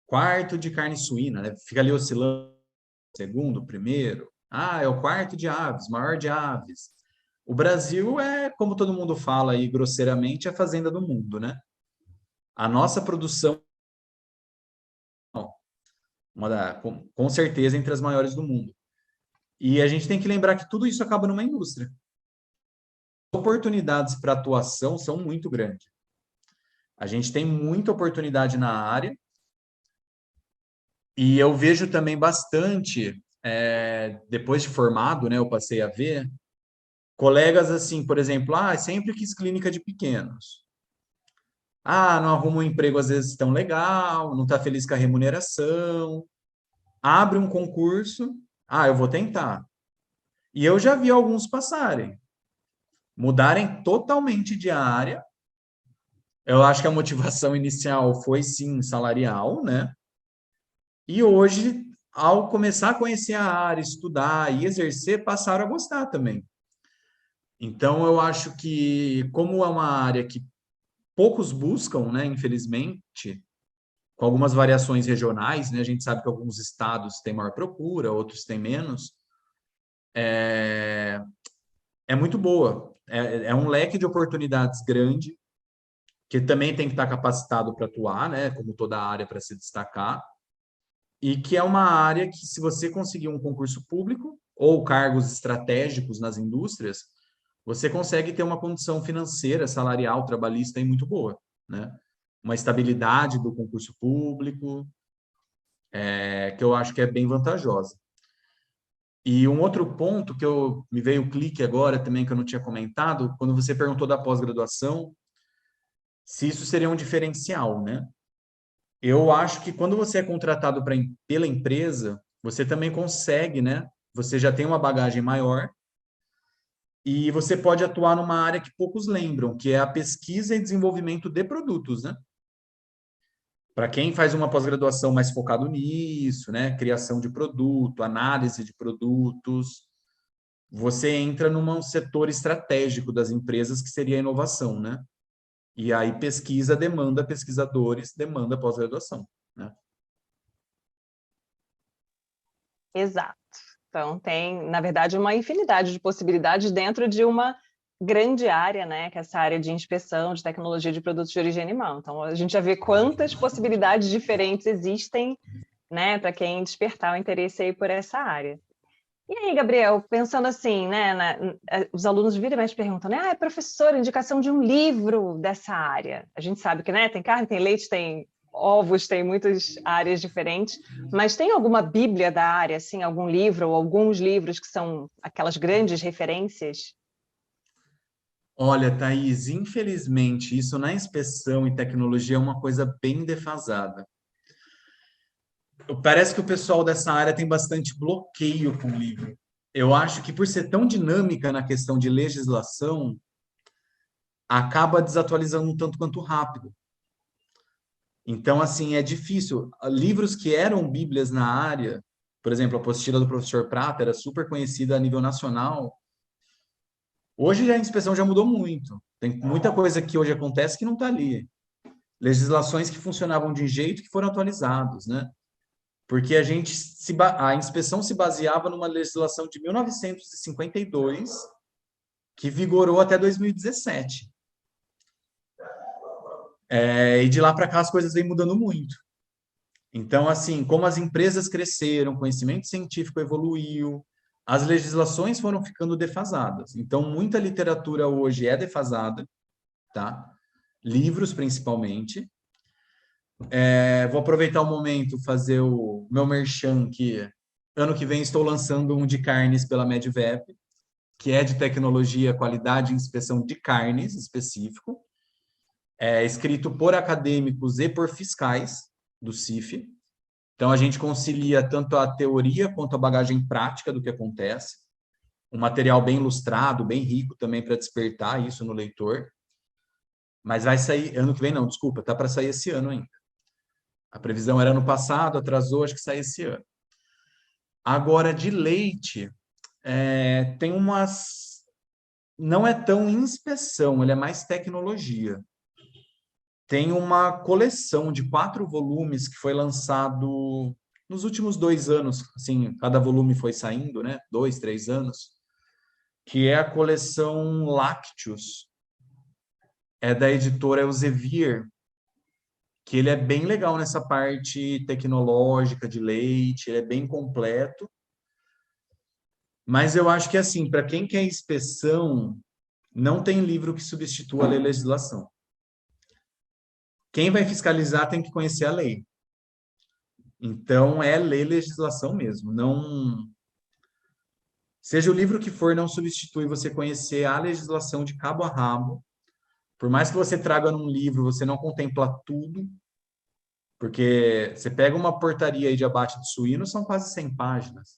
quarto de carne suína, né? Fica ali oscilando segundo, primeiro. Ah, é o quarto de aves, maior de aves. O Brasil é, como todo mundo fala aí grosseiramente, a fazenda do mundo, né? A nossa produção, com certeza, entre as maiores do mundo. E a gente tem que lembrar que tudo isso acaba numa indústria. Oportunidades para atuação são muito grandes. A gente tem muita oportunidade na área e eu vejo também bastante, depois de formado, né, eu passei a ver colegas assim, por exemplo, sempre quis clínica de pequenos. Ah, não arruma um emprego às vezes tão legal, não está feliz com a remuneração, abre um concurso, eu vou tentar. E eu já vi alguns passarem, mudarem totalmente de área. Eu acho que a motivação inicial foi sim salarial, né? E hoje, ao começar a conhecer a área, estudar e exercer, passaram a gostar também. Então, eu acho que, como é uma área que poucos buscam, né, infelizmente, com algumas variações regionais, né, a gente sabe que alguns estados têm maior procura, outros têm menos, é muito boa. É um leque de oportunidades grande, que também tem que estar capacitado para atuar, né, como toda área para se destacar, e que é uma área que, se você conseguir um concurso público ou cargos estratégicos nas indústrias, você consegue ter uma condição financeira, salarial, trabalhista aí muito boa, né? Uma estabilidade do concurso público, que eu acho que é bem vantajosa. E um outro ponto que me veio o clique agora também, que eu não tinha comentado, quando você perguntou da pós-graduação, se isso seria um diferencial, né? Eu acho que quando você é contratado pela empresa, você também consegue, né? Você já tem uma bagagem maior e você pode atuar numa área que poucos lembram, que é a pesquisa e desenvolvimento de produtos, né? Para quem faz uma pós-graduação mais focado nisso, né? Criação de produto, análise de produtos, você entra num setor estratégico das empresas que seria a inovação, né? E aí pesquisa demanda pesquisadores, demanda pós-graduação, né? Exato. Então, tem, na verdade, uma infinidade de possibilidades dentro de uma grande área, né, que é essa área de inspeção de tecnologia de produtos de origem animal. Então, a gente já vê quantas possibilidades diferentes existem, né, para quem despertar o interesse aí por essa área. E aí, Gabriel, pensando assim, né, os alunos viram e mexe perguntam, né, professor, indicação de um livro dessa área. A gente sabe que, né, tem carne, tem leite, tem ovos, tem muitas áreas diferentes, mas tem alguma bíblia da área, assim, algum livro ou alguns livros que são aquelas grandes referências? Olha, Thaís, infelizmente, isso na inspeção e tecnologia é uma coisa bem defasada. Parece que o pessoal dessa área tem bastante bloqueio com o livro. Eu acho que por ser tão dinâmica na questão de legislação, acaba desatualizando um tanto quanto rápido. Então, assim, é difícil. Livros que eram bíblias na área, por exemplo, a apostila do professor Prata era super conhecida a nível nacional. Hoje a inspeção já mudou muito. Tem muita coisa que hoje acontece que não está ali. Legislações que funcionavam de um jeito que foram atualizados, né? Porque a inspeção se baseava numa legislação de 1952 que vigorou até 2017. E de lá para cá as coisas vêm mudando muito. Então, assim, como as empresas cresceram, o conhecimento científico evoluiu, as legislações foram ficando defasadas. Então, muita literatura hoje é defasada, tá? Livros, principalmente. Vou aproveitar o momento, fazer o meu merchan, que ano que vem estou lançando um de carnes pela MedVep, que é de tecnologia, qualidade e inspeção de carnes específico. É escrito por acadêmicos e por fiscais do CIF. Então, a gente concilia tanto a teoria quanto a bagagem prática do que acontece. Um material bem ilustrado, bem rico também para despertar isso no leitor. Mas vai sair ano que vem, não, desculpa, tá para sair esse ano ainda. A previsão era ano passado, atrasou, acho que sai esse ano. Agora, de leite, tem umas. Não é tão inspeção, ele é mais tecnologia. Tem uma coleção de 4 volumes que foi lançado nos últimos 2 anos, assim, cada volume foi saindo, né? 2, 3 anos, que é a coleção Lácteos, é da editora Elsevier, que ele é bem legal nessa parte tecnológica de leite, ele é bem completo. Mas eu acho que, assim, para quem quer inspeção, não tem livro que substitua a legislação. Quem vai fiscalizar tem que conhecer a lei. Então, é ler legislação mesmo. Não. Seja o livro que for, não substitui você conhecer a legislação de cabo a rabo. Por mais que você traga num livro, você não contempla tudo, porque você pega uma portaria aí de abate de suíno, são quase 100 páginas.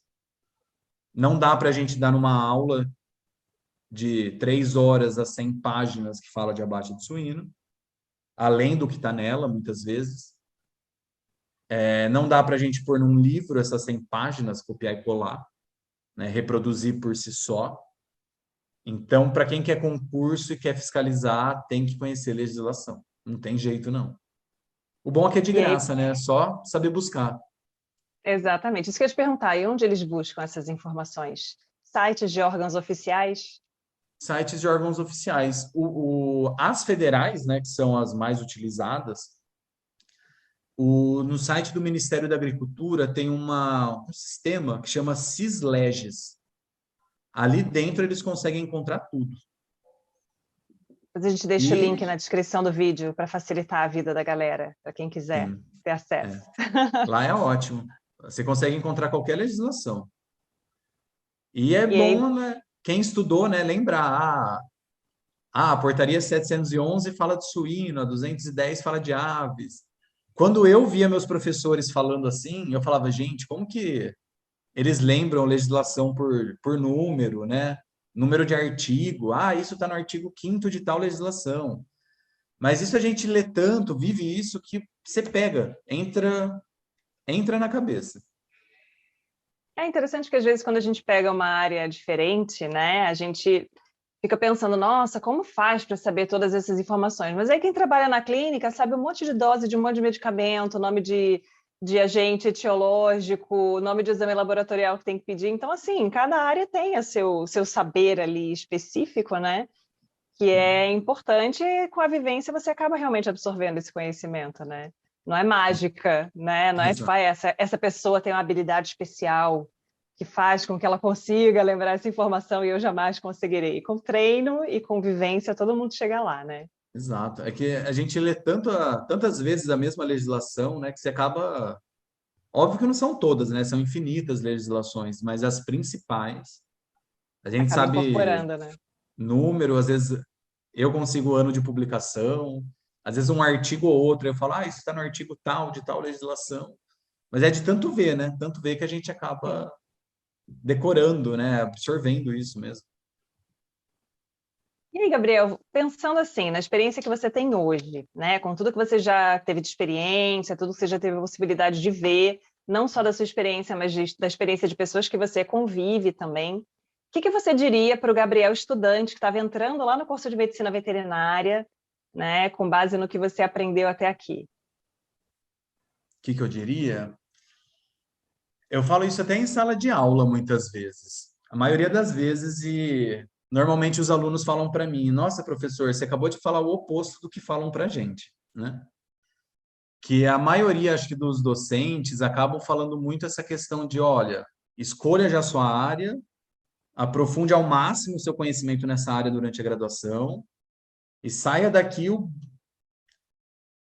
Não dá para a gente dar numa aula de 3 horas a 100 páginas que fala de abate de suíno, além do que está nela, muitas vezes. Não dá para a gente pôr num livro essas 100 páginas, copiar e colar, né, reproduzir por si só. Então, para quem quer concurso e quer fiscalizar, tem que conhecer legislação. Não tem jeito, não. O bom é que é de E aí, graça, né? É só saber buscar. exatamente, isso que eu ia te perguntar, e onde eles buscam essas informações? Sites de órgãos oficiais? Sites de órgãos oficiais. As federais, né, que são as mais utilizadas, no site do Ministério da Agricultura tem um sistema que chama Cisleges. Ali dentro eles conseguem encontrar tudo. Mas a gente deixa o link E na descrição do vídeo para facilitar a vida da galera, para quem quiser sim, ter acesso. é. Lá é ótimo. Você consegue encontrar qualquer legislação. E é E aí, bom, né, quem estudou, né, lembrar. A portaria 711 fala de suíno, a 210 fala de aves. quando eu via meus professores falando assim, eu falava, gente, como que eles lembram legislação por número, né? Número de artigo. Ah, isso está no artigo 5º de tal legislação. Mas isso a gente lê tanto, vive isso, que você pega, entra na cabeça. É interessante que às vezes quando a gente pega uma área diferente, né, a gente fica pensando, nossa, como faz para saber todas essas informações? Mas aí quem trabalha na clínica sabe um monte de dose de um monte de medicamento, nome de agente etiológico, nome de exame laboratorial que tem que pedir. Então, assim, cada área tem o seu saber ali específico, né? Que é importante, e com a vivência você acaba realmente absorvendo esse conhecimento, né? Não é mágica, né? Não é tipo, Exato. ah, essa pessoa tem uma habilidade especial que faz com que ela consiga lembrar essa informação e eu jamais conseguirei. Com treino e com vivência, todo mundo chega lá, né? Exato. É que a gente lê tantas vezes a mesma legislação, né, que você acaba. Óbvio que não são todas, né? São infinitas legislações, mas as principais, a gente Acaba sabe incorporando, né? número, às vezes eu consigo o ano de publicação, às vezes um artigo ou outro, eu falo, ah, isso está no artigo tal, de tal legislação. Mas é de tanto ver, né? Tanto ver que a gente Sim. acaba decorando, né? Absorvendo isso mesmo. E aí, Gabriel, pensando assim, na experiência que você tem hoje, né, com tudo que você já teve de experiência, tudo que você já teve a possibilidade de ver, não só da sua experiência, mas da experiência de pessoas que você convive também, o que que você diria para o Gabriel estudante que estava entrando lá no curso de medicina veterinária, né, com base no que você aprendeu até aqui? O que que eu diria? Eu falo isso até em sala de aula muitas vezes. A maioria das vezes, e normalmente os alunos falam para mim: Nossa, professor, você acabou de falar o oposto do que falam para a gente, né? Que a maioria, acho que dos docentes, acabam falando muito essa questão de: olha, escolha já a sua área, aprofunde ao máximo o seu conhecimento nessa área durante a graduação e saia daqui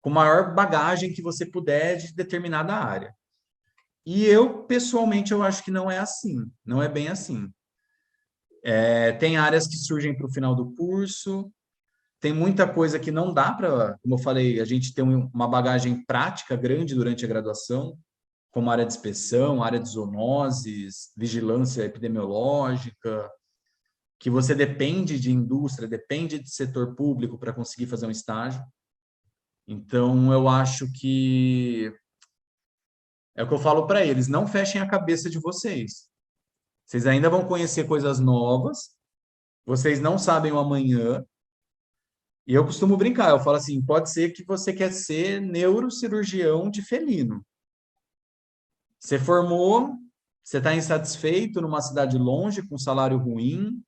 com a maior bagagem que você puder de determinada área. E eu, pessoalmente, eu acho que não é assim, não é bem assim. Tem áreas que surgem para o final do curso, tem muita coisa que não dá para, como eu falei, a gente tem uma bagagem prática grande durante a graduação, como área de inspeção, área de zoonoses, vigilância epidemiológica, que você depende de indústria, depende de setor público para conseguir fazer um estágio. Então, eu acho que é o que eu falo para eles, não fechem a cabeça de vocês. Vocês ainda vão conhecer coisas novas, vocês não sabem o amanhã. E eu costumo brincar, eu falo assim, pode ser que você quer ser neurocirurgião de felino. Você formou, você está insatisfeito numa cidade longe, com salário ruim,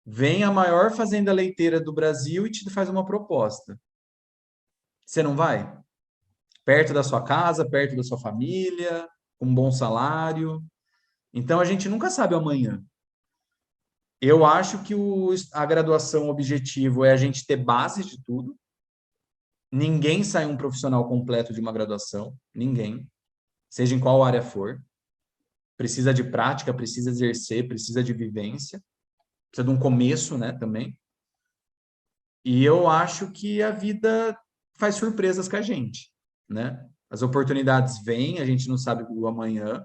vem a maior fazenda leiteira do Brasil e te faz uma proposta. Você não vai? Perto da sua casa, perto da sua família, com um bom salário. Então a gente nunca sabe o amanhã. Eu acho que a graduação objetivo é a gente ter base de tudo. Ninguém sai um profissional completo de uma graduação, ninguém, seja em qual área for. Precisa de prática, precisa exercer, precisa de vivência, precisa de um começo, né, também. E eu acho que a vida faz surpresas com a gente, né? As oportunidades vêm, a gente não sabe o amanhã.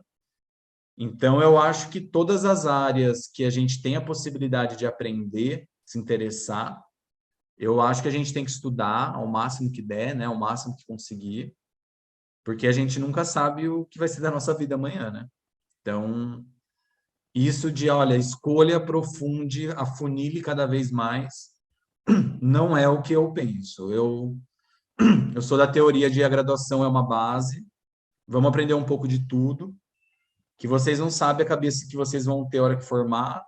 Então, eu acho que todas as áreas que a gente tem a possibilidade de aprender, se interessar, eu acho que a gente tem que estudar ao máximo que der, né? Ao máximo que conseguir, porque a gente nunca sabe o que vai ser da nossa vida amanhã, né? Então, isso de, olha, escolha, aprofunde, afunile cada vez mais, não é o que eu penso. Eu sou da teoria de a graduação é uma base, vamos aprender um pouco de tudo, que vocês não sabem a cabeça que vocês vão ter a hora que formar,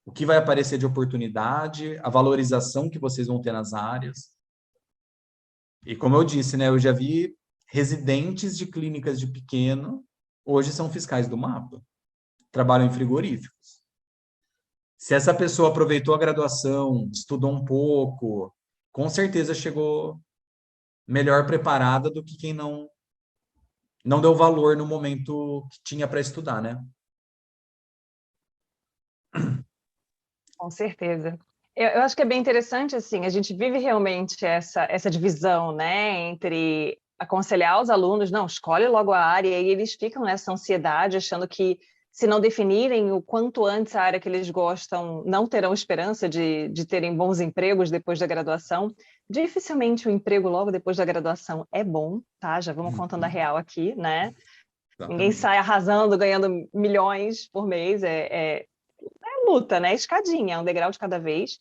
o que vai aparecer de oportunidade, a valorização que vocês vão ter nas áreas. E como eu disse, né, eu já vi residentes de clínicas de pequeno, hoje são fiscais do mapa, trabalham em frigoríficos. Se essa pessoa aproveitou a graduação, estudou um pouco, com certeza chegou melhor preparada do que quem não deu valor no momento que tinha para estudar, né? Com certeza. Eu acho que é bem interessante, assim, a gente vive realmente essa divisão, né, entre aconselhar os alunos, não, escolhe logo a área, e aí eles ficam nessa ansiedade, achando que se não definirem o quanto antes a área que eles gostam, não terão esperança de terem bons empregos depois da graduação. Dificilmente o emprego logo depois da graduação é bom, tá? Já vamos contando a Uhum. real aqui, né? Ninguém sai Exatamente. arrasando, ganhando milhões por mês, é luta, né? Escadinha, é um degrau de cada vez.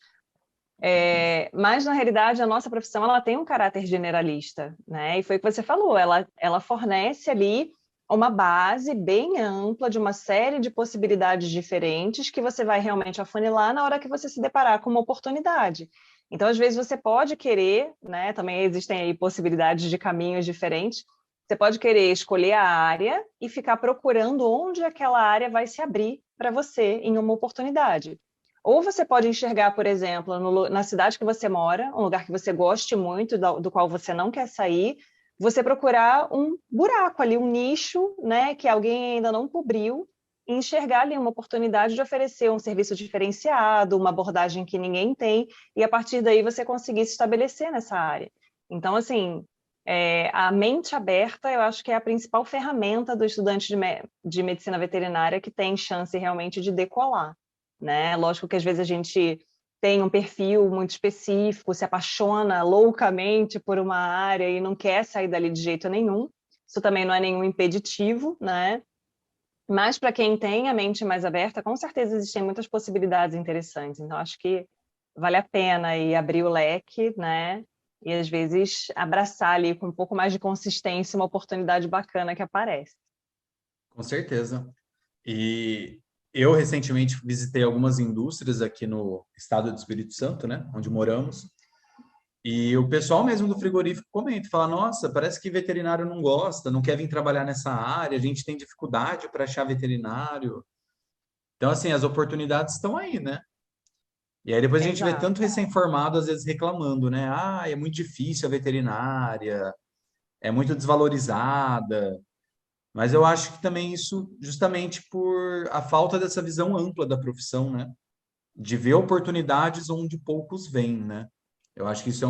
Mas, na realidade, a nossa profissão ela tem um caráter generalista, né? E foi o que você falou, ela fornece ali uma base bem ampla de uma série de possibilidades diferentes que você vai realmente afunilar na hora que você se deparar com uma oportunidade. Então, às vezes, você pode querer, né? Também existem aí possibilidades de caminhos diferentes. Você pode querer escolher a área e ficar procurando onde aquela área vai se abrir para você em uma oportunidade. Ou você pode enxergar, por exemplo, na cidade que você mora, um lugar que você goste muito, do qual você não quer sair, você procurar um buraco ali, um nicho, né, que alguém ainda não cobriu, e enxergar ali uma oportunidade de oferecer um serviço diferenciado, uma abordagem que ninguém tem, e a partir daí você conseguir se estabelecer nessa área. Então, assim, a mente aberta, eu acho que é a principal ferramenta do estudante de medicina veterinária que tem chance realmente de decolar, né? Lógico que às vezes a gente tem um perfil muito específico, se apaixona loucamente por uma área e não quer sair dali de jeito nenhum. Isso também não é nenhum impeditivo, né? Mas para quem tem a mente mais aberta, com certeza existem muitas possibilidades interessantes. Então, acho que vale a pena aí abrir o leque, né? E às vezes abraçar ali com um pouco mais de consistência uma oportunidade bacana que aparece. Com certeza. E eu recentemente visitei algumas indústrias aqui no estado do Espírito Santo, né, onde moramos, e o pessoal mesmo do frigorífico comenta, fala, nossa, parece que veterinário não gosta, não quer vir trabalhar nessa área, a gente tem dificuldade para achar veterinário. Então, assim, as oportunidades estão aí, né? E aí depois a gente vê Exato. tanto recém-formado, às vezes, reclamando, né? Ah, é muito difícil a veterinária, é muito desvalorizada. Mas eu acho que também isso, justamente por a falta dessa visão ampla da profissão, né? De ver oportunidades onde poucos veem, né? Eu acho que isso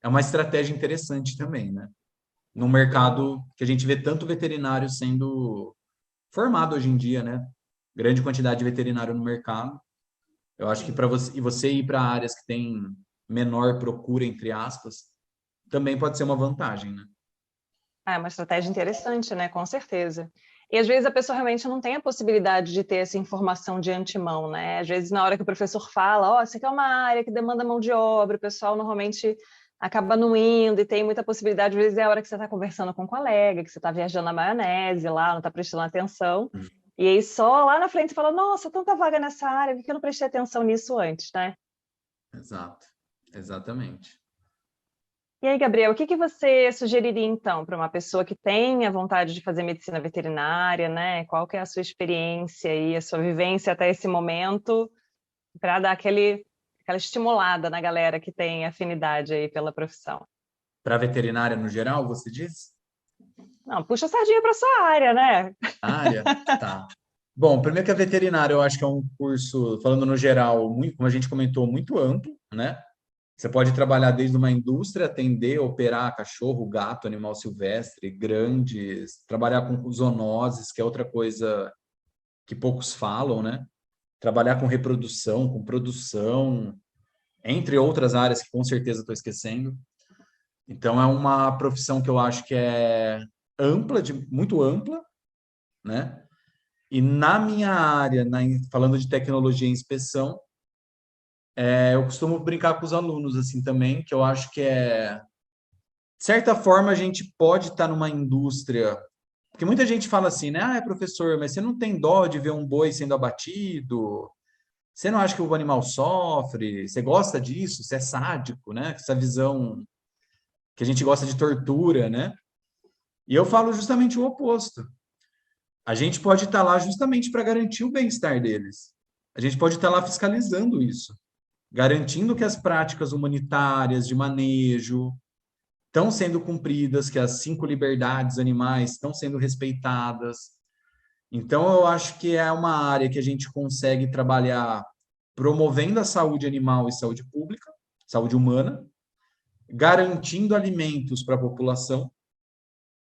é uma estratégia interessante também, né? No mercado que a gente vê tanto veterinário sendo formado hoje em dia, né? Grande quantidade de veterinário no mercado. Eu acho que Sim. para você, e você ir para áreas que têm menor procura, entre aspas, também pode ser uma vantagem, né? É uma estratégia interessante, né? Com certeza. E às vezes a pessoa realmente não tem a possibilidade de ter essa informação de antemão, né? Às vezes, na hora que o professor fala, ó, isso aqui é uma área que demanda mão de obra, o pessoal normalmente acaba não indo e tem muita possibilidade, às vezes é a hora que você está conversando com um colega, que você está viajando na maionese lá, não está prestando atenção. E aí só lá na frente você fala, nossa, tanta vaga nessa área, por que eu não prestei atenção nisso antes, né? Exato. Exatamente. E aí, Gabriel, o que que você sugeriria então para uma pessoa que tem a vontade de fazer medicina veterinária, né? Qual que é a sua experiência e a sua vivência até esse momento para dar aquela estimulada na galera que tem afinidade aí pela profissão? Para veterinária no geral, você diz? Não, puxa a sardinha para sua área, né? Área? Tá. Bom, primeiro que a veterinária, eu acho que é um curso, falando no geral, muito, como a gente comentou, muito amplo, né? Você pode trabalhar desde uma indústria, atender, operar cachorro, gato, animal silvestre, grandes, trabalhar com zoonoses, que é outra coisa que poucos falam, né? Trabalhar com reprodução, com produção, entre outras áreas que com certeza estou esquecendo. Então, é uma profissão que eu acho que é ampla, muito ampla, né? E na minha área, falando de tecnologia e inspeção, eu costumo brincar com os alunos assim também, que eu acho que de certa forma, a gente pode estar numa indústria. Porque muita gente fala assim, né? Ah, professor, mas você não tem dó de ver um boi sendo abatido? Você não acha que o animal sofre? Você gosta disso? Você é sádico, né? Essa visão que a gente gosta de tortura, né? E eu falo justamente o oposto. A gente pode estar lá justamente para garantir o bem-estar deles. A gente pode estar lá fiscalizando isso, garantindo que as práticas humanitárias de manejo estão sendo cumpridas, que as 5 liberdades animais estão sendo respeitadas. Então, eu acho que é uma área que a gente consegue trabalhar promovendo a saúde animal e saúde pública, saúde humana, garantindo alimentos para a população,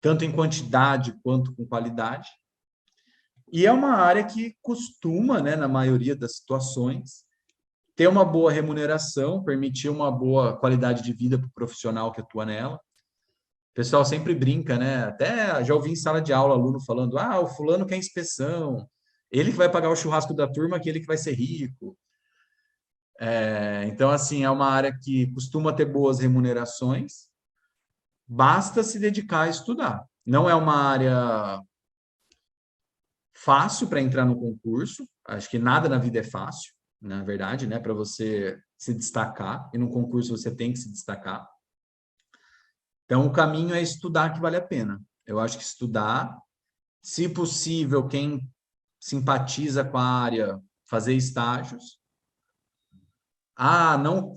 tanto em quantidade quanto com qualidade. E é uma área que costuma, né, na maioria das situações, ter uma boa remuneração, permitir uma boa qualidade de vida para o profissional que atua nela. O pessoal sempre brinca, né? Até já ouvi em sala de aula aluno falando: ah, o fulano quer inspeção, ele que vai pagar o churrasco da turma, que ele que vai ser rico. Então, assim, é uma área que costuma ter boas remunerações, basta se dedicar a estudar. Não é uma área fácil para entrar no concurso, acho que nada na vida é fácil, na verdade, né? Para você se destacar, e no concurso você tem que se destacar. Então, o caminho é estudar que vale a pena. Eu acho que estudar, se possível, quem simpatiza com a área, fazer estágios. Ah, não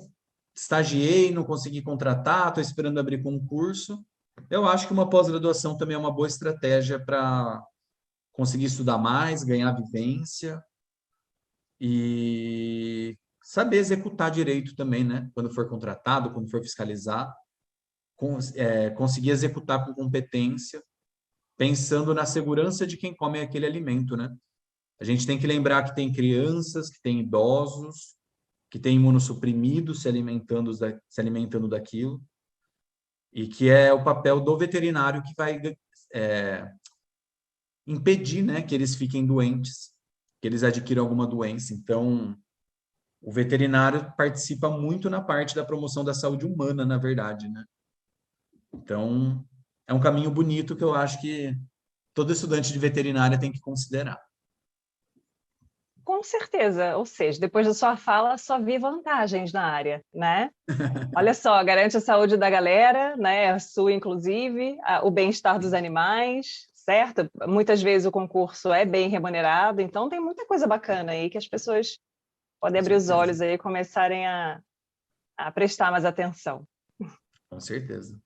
estagiei, não consegui contratar, estou esperando abrir concurso. Eu acho que uma pós-graduação também é uma boa estratégia para conseguir estudar mais, ganhar vivência e saber executar direito também, né? Quando for contratado, quando for fiscalizar, conseguir executar com competência, pensando na segurança de quem come aquele alimento, né? A gente tem que lembrar que tem crianças, que tem idosos, que tem imunossuprimidos se alimentando daquilo, e que é o papel do veterinário que vai impedir, né, que eles fiquem doentes, que eles adquiram alguma doença. Então, o veterinário participa muito na parte da promoção da saúde humana, na verdade, né? Então, é um caminho bonito que eu acho que todo estudante de veterinária tem que considerar. Com certeza, ou seja, depois da sua fala, só vi vantagens na área, né? Olha só, garante a saúde da galera, né? A sua, inclusive, o bem-estar dos animais, certo? Muitas vezes o concurso é bem remunerado, então tem muita coisa bacana aí que as pessoas podem Com abrir os certeza. olhos aí e começarem a prestar mais atenção. Com certeza.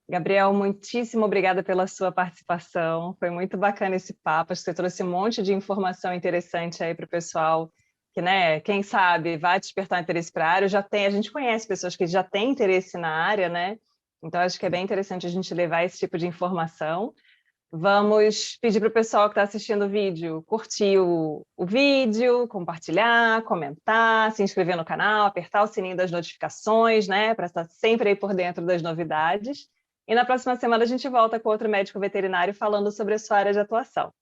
Gabriel, muitíssimo obrigada pela sua participação. Foi muito bacana esse papo. Acho que você trouxe um monte de informação interessante aí para o pessoal que, né, quem sabe, vai despertar interesse para a área. A gente conhece pessoas que já têm interesse na área, né? Então, acho que é bem interessante a gente levar esse tipo de informação. Vamos pedir para o pessoal que está assistindo o vídeo curtir o vídeo, compartilhar, comentar, se inscrever no canal, apertar o sininho das notificações, né, para estar sempre aí por dentro das novidades. E na próxima semana a gente volta com outro médico veterinário falando sobre a sua área de atuação.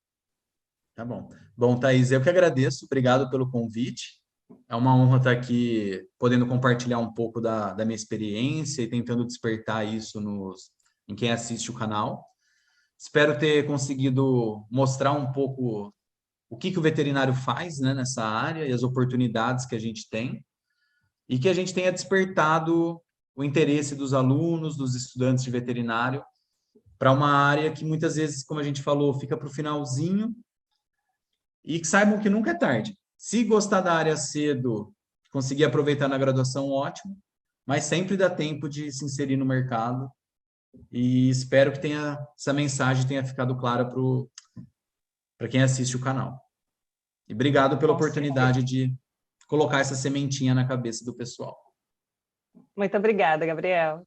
Tá bom. Bom, Thaís, eu que agradeço. Obrigado pelo convite. É uma honra estar aqui podendo compartilhar um pouco da minha experiência e tentando despertar isso em quem assiste o canal. Espero ter conseguido mostrar um pouco o que o veterinário faz, né, nessa área e as oportunidades que a gente tem, e que a gente tenha despertado o interesse dos alunos, dos estudantes de veterinário, para uma área que muitas vezes, como a gente falou, fica para o finalzinho, e que saibam que nunca é tarde. Se gostar da área cedo, conseguir aproveitar na graduação, ótimo, mas sempre dá tempo de se inserir no mercado, e espero que essa mensagem tenha ficado clara para quem assiste o canal. E obrigado pela Com certeza. oportunidade de colocar essa sementinha na cabeça do pessoal. Muito obrigada, Gabriel.